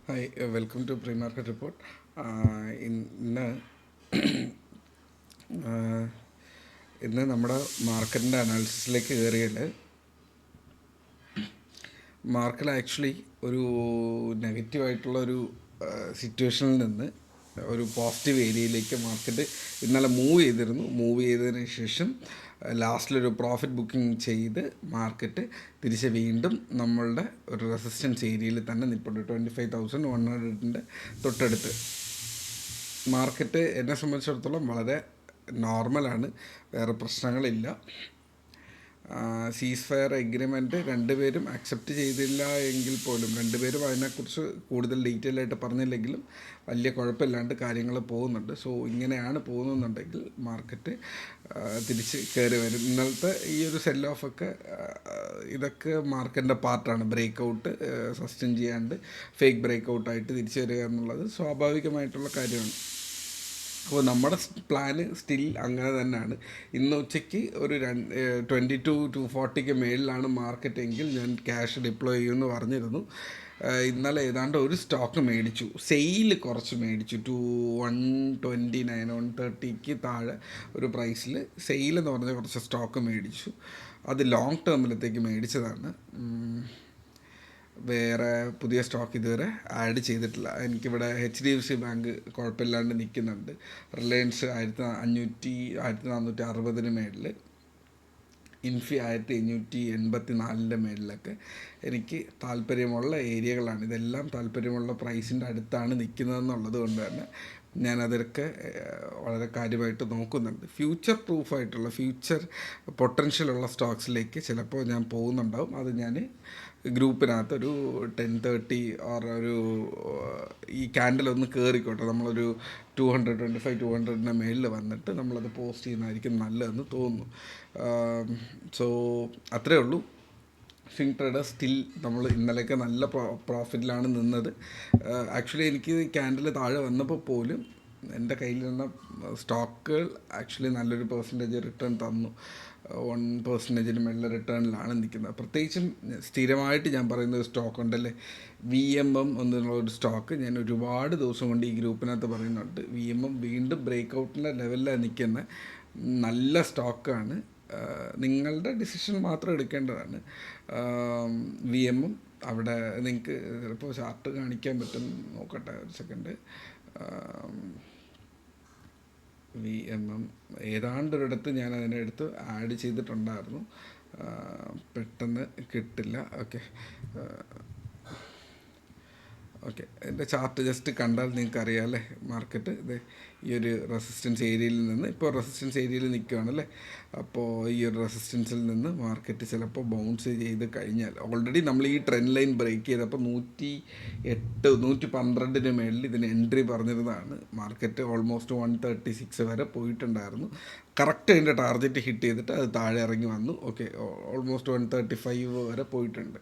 Hi, welcome to pre market report. ഇന്ന് ആഹ്, ഇന്ന് നമ്മുടെ മാർക്കറ്റിൻ്റെ അനാലിസിസിലേക്ക് കയറിയാൽ മാർക്കറ്റ് ആക്ച്വലി ഒരു നെഗറ്റീവായിട്ടുള്ള ഒരു സിറ്റുവേഷനിൽ നിന്ന് ഒരു പോസിറ്റീവ് ഏരിയയിലേക്ക് മാർക്കറ്റ് ഇന്നലെ മൂവ് ചെയ്തതിന് ശേഷം ലാസ്റ്റിലൊരു പ്രോഫിറ്റ് ബുക്കിംഗ് ചെയ്ത് മാർക്കറ്റ് തിരിച്ച് വീണ്ടും നമ്മളുടെ ഒരു റെസിസ്റ്റൻസ് ഏരിയയിൽ തന്നെ നിൽപ്പുണ്ട്. 25,100 തൊട്ടടുത്ത് മാർക്കറ്റ് എന്നെ സംബന്ധിച്ചിടത്തോളം വളരെ നോർമലാണ്, വേറെ പ്രശ്നങ്ങളില്ല. സീസ് ഫയർ എഗ്രിമെൻറ്റ് രണ്ടുപേരും അക്സെപ്റ്റ് ചെയ്തില്ല എങ്കിൽ പോലും, രണ്ടുപേരും അതിനെക്കുറിച്ച് കൂടുതൽ ഡീറ്റെയിൽ ആയിട്ട് പറഞ്ഞില്ലെങ്കിലും വലിയ കുഴപ്പമില്ലാണ്ട് കാര്യങ്ങൾ പോകുന്നുണ്ട്. സോ ഇങ്ങനെയാണ് പോകുന്നുണ്ടെങ്കിൽ മാർക്കറ്റ് തിരിച്ച് കയറി വരും. ഇന്നലത്തെ ഈ ഒരു സെൽ ഓഫൊക്കെ ഇതൊക്കെ മാർക്കറ്റിൻ്റെ പാർട്ടാണ്. ബ്രേക്ക് ഔട്ട് സസ്റ്റെയിൻ ചെയ്യാണ്ട് ഫേക്ക് ബ്രേക്ക് ഔട്ടായിട്ട് തിരിച്ചു വരിക എന്നുള്ളത് സ്വാഭാവികമായിട്ടുള്ള കാര്യമാണ്. അപ്പോൾ നമ്മുടെ പ്ലാന് സ്റ്റിൽ അങ്ങനെ തന്നെയാണ്. ഇന്ന് ഉച്ചയ്ക്ക് ഒരു 22-240 മേളിലാണ് മാർക്കറ്റ് എങ്കിൽ ഞാൻ ക്യാഷ് ഡിപ്ലോയ് ചെയ്യുമെന്ന് പറഞ്ഞിരുന്നു. ഇന്നലെ ഏതാണ്ട് ഒരു സ്റ്റോക്ക് മേടിച്ചു, സെയിൽ കുറച്ച് മേടിച്ചു. 129 130 താഴെ ഒരു പ്രൈസിൽ സെയിൽ എന്ന് പറഞ്ഞ കുറച്ച് സ്റ്റോക്ക് മേടിച്ചു. അത് ലോങ് ടേമിലത്തേക്ക് മേടിച്ചതാണ്. വേറെ പുതിയ സ്റ്റോക്ക് ഇതുവരെ ആഡ് ചെയ്തിട്ടില്ല. എനിക്കിവിടെ HDFC ബാങ്ക് കുഴപ്പമില്ലാണ്ട് നിൽക്കുന്നുണ്ട്. റിലയൻസ് 1500 1460 മേളിൽ, ഇൻഫി 1584 മേളിലൊക്കെ എനിക്ക് താല്പര്യമുള്ള ഏരിയകളാണ്. ഇതെല്ലാം താല്പര്യമുള്ള പ്രൈസിൻ്റെ അടുത്താണ് നിൽക്കുന്നതെന്നുള്ളത് കൊണ്ട് തന്നെ ഞാനതൊക്കെ വളരെ കാര്യമായിട്ട് നോക്കുന്നുണ്ട്. ഫ്യൂച്ചർ പ്രൂഫായിട്ടുള്ള ഫ്യൂച്ചർ പൊട്ടൻഷ്യലുള്ള സ്റ്റോക്സിലേക്ക് ചിലപ്പോൾ ഞാൻ പോകുന്നുണ്ടാവും. അത് ഞാൻ ഗ്രൂപ്പിനകത്തൊരു 10:30 ഓർ ഒരു ഈ ക്യാൻഡിലൊന്ന് കയറിക്കോട്ടെ, നമ്മളൊരു 225-200 മേളിൽ വന്നിട്ട് നമ്മളത് പോസ്റ്റ് ചെയ്യുന്നതായിരിക്കും നല്ലതെന്ന് തോന്നുന്നു. സോ അത്രയേ ഉള്ളൂ. സ്വിംഗ് ട്രേഡർ സ്റ്റിൽ നമ്മൾ ഇന്നലെയൊക്കെ നല്ല പ്രോഫിറ്റിലാണ് നിന്നത്. ആക്ച്വലി എനിക്ക് ക്യാൻഡിൽ താഴെ വന്നപ്പോൾ പോലും എൻ്റെ കയ്യിലുള്ള സ്റ്റോക്കുകൾ ആക്ച്വലി നല്ലൊരു പെർസെൻറ്റേജ് റിട്ടേൺ തന്നു. 1% മേളിൽ റിട്ടേണിലാണ് നിൽക്കുന്നത്. പ്രത്യേകിച്ചും സ്ഥിരമായിട്ട് ഞാൻ പറയുന്ന ഒരു സ്റ്റോക്ക് ഉണ്ടല്ലേ, VMM എന്നുള്ള ഒരു സ്റ്റോക്ക് ഞാൻ ഒരുപാട് ദിവസം കൊണ്ട് ഈ ഗ്രൂപ്പിനകത്ത് പറയുന്നുണ്ട്. VMM വീണ്ടും ബ്രേക്ക് ഔട്ടിൻ്റെ ലെവലിലാണ് നിൽക്കുന്ന നല്ല സ്റ്റോക്കാണ്. നിങ്ങളുടെ ഡിസിഷൻ മാത്രം എടുക്കേണ്ടതാണ്. VMM അവിടെ നിങ്ങൾക്ക് ചിലപ്പോൾ ചാർട്ട് കാണിക്കാൻ പറ്റും, നോക്കട്ടെ ഒരു സെക്കൻഡ്. VMM ഏതാണ്ടൊരിടത്ത് ഞാൻ അതിനടുത്ത് ആഡ് ചെയ്തിട്ടുണ്ടായിരുന്നു, പെട്ടെന്ന് കിട്ടില്ല. ഓക്കെ, എൻ്റെ ചാർട്ട് ജസ്റ്റ് കണ്ടാൽ നിങ്ങൾക്ക് അറിയാമല്ലേ. മാർക്കറ്റ് ഇത് ഈ ഒരു റെസിസ്റ്റൻസ് ഏരിയയിൽ നിന്ന് ഇപ്പോൾ റെസിസ്റ്റൻസ് ഏരിയയിൽ നിൽക്കുകയാണല്ലേ. അപ്പോൾ ഈ ഒരു റെസിസ്റ്റൻസിൽ നിന്ന് മാർക്കറ്റ് ചിലപ്പോൾ ബൗൺസ് ചെയ്ത് കഴിഞ്ഞാൽ, ഓൾറെഡി നമ്മൾ ഈ ട്രെൻഡ് ലൈൻ ബ്രേക്ക് ചെയ്തപ്പോൾ 108-112 മേളിൽ ഇതിന് എൻട്രി പറഞ്ഞിരുന്നതാണ്. മാർക്കറ്റ് ഓൾമോസ്റ്റ് 136 വരെ പോയിട്ടുണ്ടായിരുന്നു. കറക്റ്റ് അതിൻ്റെ ടാർഗറ്റ് ഹിറ്റ് ചെയ്തിട്ട് അത് താഴെ ഇറങ്ങി വന്നു. ഓൾമോസ്റ്റ് 135 വരെ പോയിട്ടുണ്ട്.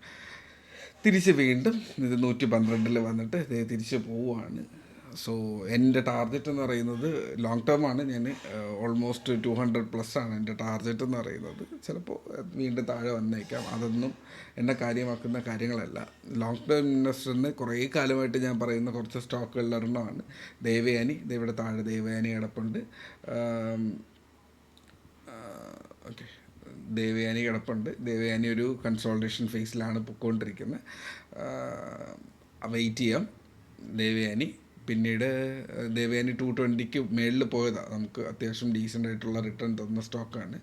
തിരിച്ച് വീണ്ടും ഇത് 112 വന്നിട്ട് ഇത് തിരിച്ച് പോവുകയാണ്. സോ എൻ്റെ ടാർഗറ്റ് എന്ന് പറയുന്നത് ലോങ് ടേം ആണ്. ഞാൻ ഓൾമോസ്റ്റ് 200+ ആണ് എൻ്റെ ടാർഗറ്റ് എന്ന് പറയുന്നത്. ചിലപ്പോൾ വീണ്ടും താഴെ വന്നേക്കാം, അതൊന്നും എന്നെ കാര്യമാക്കുന്ന കാര്യങ്ങളല്ല. ലോങ് ടേം ഇൻവെസ്റ്ററിന് കുറേ കാലമായിട്ട് ഞാൻ പറയുന്ന കുറച്ച് സ്റ്റോക്കുകളിൽ ഒരെണ്ണമാണ് ദേവയാനി. ഇവിടെ താഴെ ദേവയാനി കിടപ്പുണ്ട്. ദേവയാനി കിടപ്പുണ്ട്. ദേവയാനി ഒരു കൺസോൾട്ടേഷൻ ഫേസിലാണ് പൊയ്ക്കൊണ്ടിരിക്കുന്നത്. വെയിറ്റ് ചെയ്യാം ദേവയാനി. പിന്നീട് ദേവയാനി 220 മേളിൽ പോയതാണ്. നമുക്ക് അത്യാവശ്യം ഡീസൻ്റ് ആയിട്ടുള്ള റിട്ടേൺ തന്ന സ്റ്റോക്കാണ്.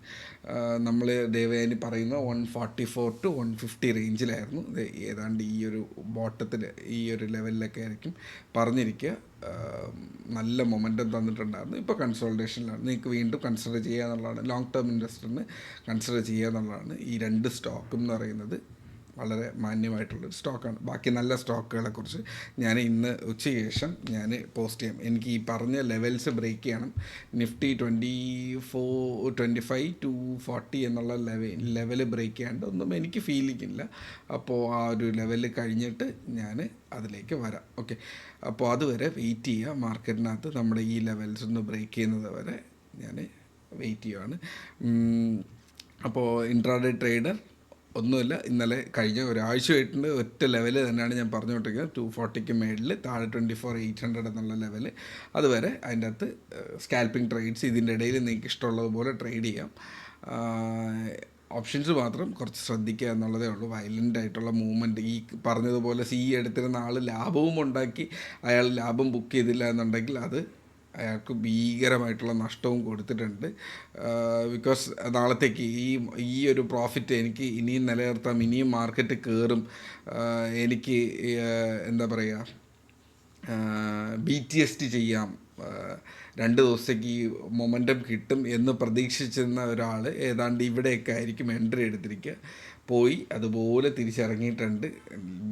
നമ്മൾ ദേവയാനി പറയുന്ന 144-150 റേഞ്ചിലായിരുന്നു. ഏതാണ്ട് ഈ ഒരു ബോട്ടത്തിൽ ഈ ഒരു ലെവലിലൊക്കെ ആയിരിക്കും പറഞ്ഞിരിക്കുക. നല്ല മൊമെൻറ്റം തന്നിട്ടുണ്ടായിരുന്നു. ഇപ്പോൾ കൺസോൾട്ടേഷനിലാണ്. നിങ്ങൾക്ക് വീണ്ടും കൺസിഡർ ചെയ്യുക എന്നുള്ളതാണ്, ലോങ് ടേം ഇൻവെസ്റ്ററിന് കൺസിഡർ ചെയ്യുക എന്നുള്ളതാണ്. ഈ രണ്ട് സ്റ്റോക്കും എന്ന് പറയുന്നത് വളരെ മാന്യമായിട്ടുള്ളൊരു സ്റ്റോക്കാണ്. ബാക്കി നല്ല സ്റ്റോക്കുകളെക്കുറിച്ച് ഞാൻ ഇന്ന് ഉച്ചയ്ക്ക് ശേഷം ഞാൻ പോസ്റ്റ് ചെയ്യാം. എനിക്ക് ഈ പറഞ്ഞ ലെവൽസ് ബ്രേക്ക് ചെയ്യണം. നിഫ്റ്റി 25-240 എന്നുള്ള ലെവൽ ബ്രേക്ക് ചെയ്യാണ്ട് ഒന്നും എനിക്ക് ഫീലിങ്ങില്ല. അപ്പോൾ ആ ഒരു ലെവൽ കഴിഞ്ഞിട്ട് ഞാൻ അതിലേക്ക് വരാം. അപ്പോൾ അതുവരെ വെയിറ്റ് ചെയ്യുക. മാർക്കറ്റിനകത്ത് നമ്മുടെ ഈ ലെവൽസ് ഒന്ന് ബ്രേക്ക് ചെയ്യുന്നത് വരെ ഞാൻ വെയിറ്റ് ചെയ്യുകയാണ്. അപ്പോൾ ഇൻട്രാഡേ ട്രേഡർ ഒന്നുമില്ല, ഇന്നലെ കഴിഞ്ഞ ഒരാഴ്ചയായിട്ടുണ്ട് ഒറ്റ ലെവല് തന്നെയാണ് ഞാൻ പറഞ്ഞുകൊണ്ടിരിക്കുന്നത്. 240 മേളിൽ, താഴെ 24,800 എന്നുള്ള ലെവല്. അതുവരെ അതിൻ്റെ അകത്ത് സ്കാൽപ്പിംഗ് ട്രേഡ്സ്, ഇതിൻ്റെ ഇടയിൽ നിങ്ങൾക്ക് ഇഷ്ടമുള്ളതുപോലെ ട്രേഡ് ചെയ്യാം. ഓപ്ഷൻസ് മാത്രം കുറച്ച് ശ്രദ്ധിക്കുക എന്നുള്ളതേ ഉള്ളൂ. വയലൻ്റ് ആയിട്ടുള്ള മൂവ്മെൻറ്റ്, ഈ പറഞ്ഞതുപോലെ എടുത്തിരുന്ന ആൾ ലാഭവും ഉണ്ടാക്കി അയാൾ ലാഭം ബുക്ക് ചെയ്തില്ല എന്നുണ്ടെങ്കിൽ അത് അയാൾക്ക് ഭീകരമായിട്ടുള്ള നഷ്ടവും കൊടുത്തിട്ടുണ്ട്. ബിക്കോസ് നാളത്തേക്ക് ഈ ഒരു പ്രോഫിറ്റ് എനിക്ക് ഇനിയും നിലനിർത്താം, ഇനിയും മാർക്കറ്റ് കയറും, എനിക്ക് എന്താ പറയുക, BTST ചെയ്യാം, 2 ദിവസത്തേക്ക് ഈ മൊമെൻറ്റം കിട്ടും എന്ന് പ്രതീക്ഷിച്ചിരുന്ന ഒരാൾ ഏതാണ്ട് ഇവിടെയൊക്കെ ആയിരിക്കും എൻട്രി എടുത്തിരിക്കുക. പോയി അതുപോലെ തിരിച്ചിറങ്ങിയിട്ടുണ്ട്.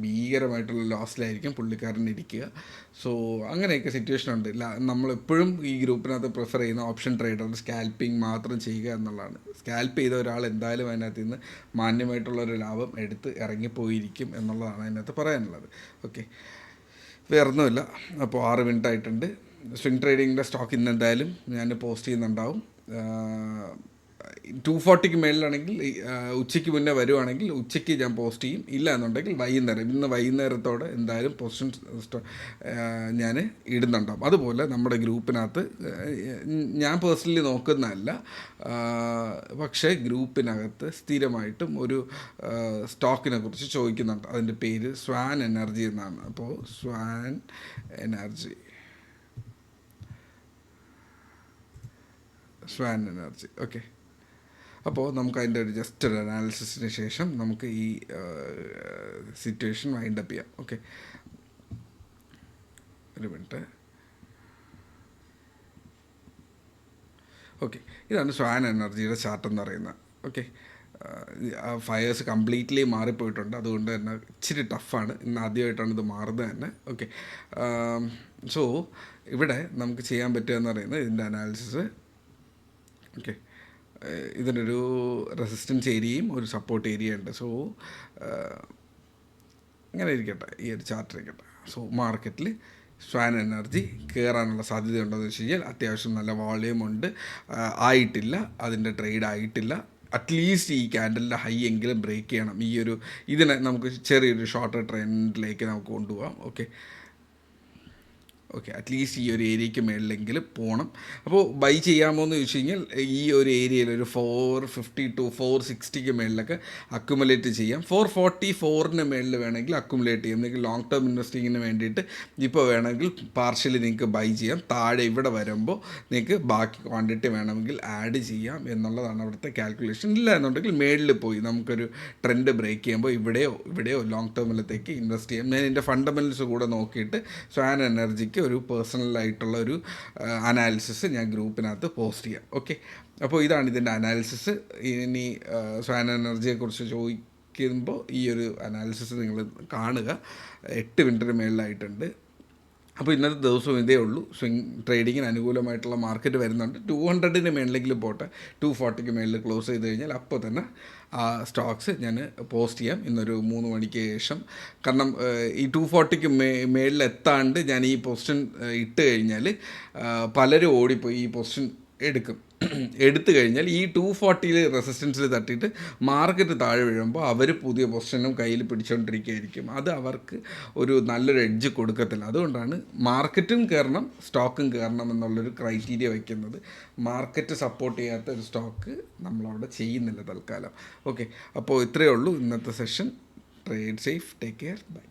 ഭീകരമായിട്ടുള്ള ലോസിലായിരിക്കും പുള്ളിക്കാരൻ ഇരിക്കുക. സോ അങ്ങനെയൊക്കെ സിറ്റുവേഷൻ ഉണ്ട്. നമ്മളെപ്പോഴും ഈ ഗ്രൂപ്പിനകത്ത് പ്രിഫർ ചെയ്യുന്ന ഓപ്ഷൻ ട്രേഡർ സ്കാൽപ്പിംഗ് മാത്രം ചെയ്യുക എന്നുള്ളതാണ്. സ്കാൽപ്പ് ചെയ്ത ഒരാൾ എന്തായാലും അതിനകത്ത് നിന്ന് മാന്യമായിട്ടുള്ളൊരു ലാഭം എടുത്ത് ഇറങ്ങിപ്പോയിരിക്കും എന്നുള്ളതാണ് അതിനകത്ത് പറയാനുള്ളത്. ഓക്കെ, വേറൊന്നുമില്ല. അപ്പോൾ 6 മിനിറ്റ് ആയിട്ടുണ്ട്. സ്വിംഗ് ട്രേഡിങ്ങിൻ്റെ സ്റ്റോക്ക് ഇന്ന് എന്തായാലും ഞാൻ പോസ്റ്റ് ചെയ്യുന്നുണ്ടാവും. 240 മേളിലാണെങ്കിൽ ഉച്ചയ്ക്ക് മുന്നേ വരുവാണെങ്കിൽ ഉച്ചയ്ക്ക് ഞാൻ പോസ്റ്റ് ചെയ്യും. ഇല്ല എന്നുണ്ടെങ്കിൽ വൈകുന്നേരം, ഇന്ന് വൈകുന്നേരത്തോടെ എന്തായാലും പൊസിഷൻ ഞാൻ ഇടുന്നുണ്ടാവും. അതുപോലെ നമ്മുടെ ഗ്രൂപ്പിനകത്ത് ഞാൻ പേഴ്സണലി നോക്കുന്നതല്ല, പക്ഷേ ഗ്രൂപ്പിനകത്ത് സ്ഥിരമായിട്ടും ഒരു സ്റ്റോക്കിനെ കുറിച്ച് ചോദിക്കുന്നുണ്ട്. അതിൻ്റെ പേര് സ്വാൻ എനർജി എന്നാണ്. അപ്പോൾ സ്വാൻ എനർജി ഓക്കെ. അപ്പോൾ നമുക്ക് അതിൻ്റെ ഒരു ജസ്റ്റ് ഒരു അനാലിസിസിന് ശേഷം നമുക്ക് ഈ സിറ്റുവേഷൻ വൈൻഡ് അപ്പ് ചെയ്യാം. ഓക്കെ, ഒരു മിനിറ്റ്. ഓക്കെ, ഇതാണ് സ്വാൻ എനർജിയുടെ ചാർട്ട് എന്ന് പറയുന്നത്. ഓക്കെ, ഫയേഴ്സ് കംപ്ലീറ്റ്ലി മാറിപ്പോയിട്ടുണ്ട്. അതുകൊണ്ട് തന്നെ ഇച്ചിരി ടഫാണ്. ഇന്ന് ആദ്യമായിട്ടാണ് ഇത് മാറുന്നത് തന്നെ. ഓക്കെ, സോ ഇവിടെ നമുക്ക് ചെയ്യാൻ പറ്റുകയെന്ന് പറയുന്നത് ഇതിൻ്റെ അനാലിസിസ്. ഓക്കെ, ഇതിനൊരു റെസിസ്റ്റൻസ് ഏരിയയും ഒരു സപ്പോർട്ട് ഏരിയ ഉണ്ട്. സോ ഇങ്ങനെ ഇരിക്കട്ടെ, ഈ ഒരു ചാർട്ട് ഇരിക്കട്ടെ. സോ മാർക്കറ്റിൽ സ്വാൻ എനർജി കയറാനുള്ള സാധ്യത ഉണ്ടോയെന്ന് വെച്ച് കഴിഞ്ഞാൽ അത്യാവശ്യം നല്ല വോളിയം ഉണ്ട്. ആയിട്ടില്ല, അതിൻ്റെ ട്രേഡ് ആയിട്ടില്ല. അറ്റ്ലീസ്റ്റ് ഈ ക്യാൻഡലിൻ്റെ ഹൈ എങ്കിലും ബ്രേക്ക് ചെയ്യണം. ഇതിനെ നമുക്ക് ചെറിയൊരു ഷോർട്ടർ ട്രെൻഡിലേക്ക് നമുക്ക് കൊണ്ടുപോകാം. ഓക്കെ, അറ്റ്ലീസ്റ്റ് ഈ ഒരു ഏരിയയ്ക്ക് മേളിലെങ്കിലും പോകണം. അപ്പോൾ ബൈ ചെയ്യാമോ എന്ന് ചോദിച്ചു കഴിഞ്ഞാൽ ഈ ഒരു ഏരിയയിൽ ഒരു 450 to 460 മേളിലൊക്കെ അക്യുമുലേറ്റ് ചെയ്യാം. 444 മേളിൽ വേണമെങ്കിൽ അക്യുമുലേറ്റ് ചെയ്യാം. നിങ്ങൾക്ക് ലോങ് ടേം ഇൻവെസ്റ്റിങ്ങിന് വേണ്ടിയിട്ട് ഇപ്പോൾ വേണമെങ്കിൽ പാർഷ്യലി നിങ്ങൾക്ക് ബൈ ചെയ്യാം. താഴെ ഇവിടെ വരുമ്പോൾ നിങ്ങൾക്ക് ബാക്കി ക്വാണ്ടിറ്റി വേണമെങ്കിൽ ആഡ് ചെയ്യാം എന്നുള്ളതാണ് അവിടുത്തെ കാൽക്കുലേഷൻ. ഇല്ല എന്നുണ്ടെങ്കിൽ മേളിൽ പോയി നമുക്കൊരു ട്രെൻഡ് ബ്രേക്ക് ചെയ്യുമ്പോൾ ഇവിടെയോ ലോങ് ടേമിലത്തേക്ക് ഇൻവെസ്റ്റ് ചെയ്യാം. ഞാൻ ഇതിൻ്റെ ഫണ്ടമെൻറ്റൽസ് കൂടെ നോക്കിയിട്ട് സ്വാൻ എനർജിക്ക് ഒരു പേഴ്സണലായിട്ടുള്ള ഒരു അനാലിസിസ് ഞാൻ ഗ്രൂപ്പിനകത്ത് പോസ്റ്റ് ചെയ്യാം. ഓക്കെ, അപ്പോൾ ഇതാണ് ഇതിൻ്റെ അനാലിസിസ്. ഇനി സ്വാൻ എനർജിയെക്കുറിച്ച് ചോദിക്കുമ്പോൾ ഈ ഒരു അനാലിസിസ് നിങ്ങൾ കാണുക. 8 മിനിറ്റിന് മേളിലായിട്ടുണ്ട്. അപ്പോൾ ഇന്നത്തെ ദിവസവും ഇതേ ഉള്ളൂ. സ്വിംഗ് ട്രേഡിങ്ങിന് അനുകൂലമായിട്ടുള്ള മാർക്കറ്റ് വരുന്നുണ്ട്. 200 മേളിലെങ്കിലും പോട്ടെ. 240 മേളിൽ ക്ലോസ് ചെയ്ത് കഴിഞ്ഞാൽ അപ്പോൾ തന്നെ ആ സ്റ്റോക്സ് ഞാൻ പോസ്റ്റ് ചെയ്യാം ഇന്നൊരു 3 മണിക്ക് ശേഷം. കാരണം ഈ 240 മേളിലെത്താണ്ട് ഞാൻ ഈ പൊസിഷൻ ഇട്ട് കഴിഞ്ഞാൽ പലരും ഓടിപ്പോയി ഈ പൊസിഷൻ എടുത്തു കഴിഞ്ഞാൽ ഈ 240 റെസിസ്റ്റൻസിൽ തട്ടിയിട്ട് മാർക്കറ്റ് താഴെ വീഴുമ്പോൾ അവർ പുതിയ പൊസിഷനും കയ്യിൽ പിടിച്ചുകൊണ്ടിരിക്കുകയായിരിക്കും. അത് അവർക്ക് ഒരു നല്ലൊരു എഡ്ജ് കൊടുക്കത്തില്ല. അതുകൊണ്ടാണ് മാർക്കറ്റും കയറണം സ്റ്റോക്കും കയറണം എന്നുള്ളൊരു ക്രൈറ്റീരിയ വയ്ക്കുന്നത്. മാർക്കറ്റ് സപ്പോർട്ട് ചെയ്യാത്ത ഒരു സ്റ്റോക്ക് നമ്മളവിടെ ചെയ്യുന്നില്ല തൽക്കാലം. ഓക്കെ, അപ്പോൾ ഇത്രയേ ഉള്ളൂ ഇന്നത്തെ session. Trade safe, take care, by.